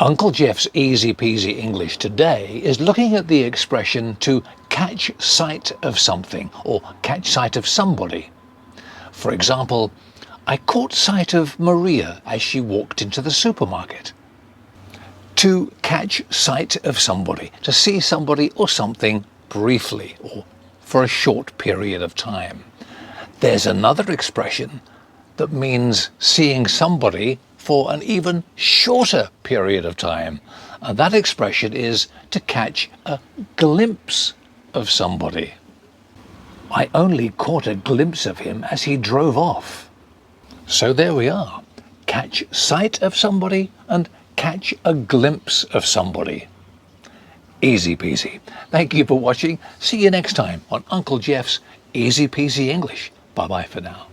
Uncle Geoff's Easy-Peasy English today is looking at the expression to catch sight of something or catch sight of somebody. For example, I caught sight of Maria as she walked into the supermarket. To catch sight of somebody, to see somebody or something briefly or for a short period of time. There's another expression that means seeing somebody for an even shorter period of time. And that expression is to catch a glimpse of somebody. I only caught a glimpse of him as he drove off. So there we are. Catch sight of somebody and catch a glimpse of somebody. Easy peasy. Thank you for watching. See you next time on Uncle Geoff's Easy Peasy English. Bye-bye for now.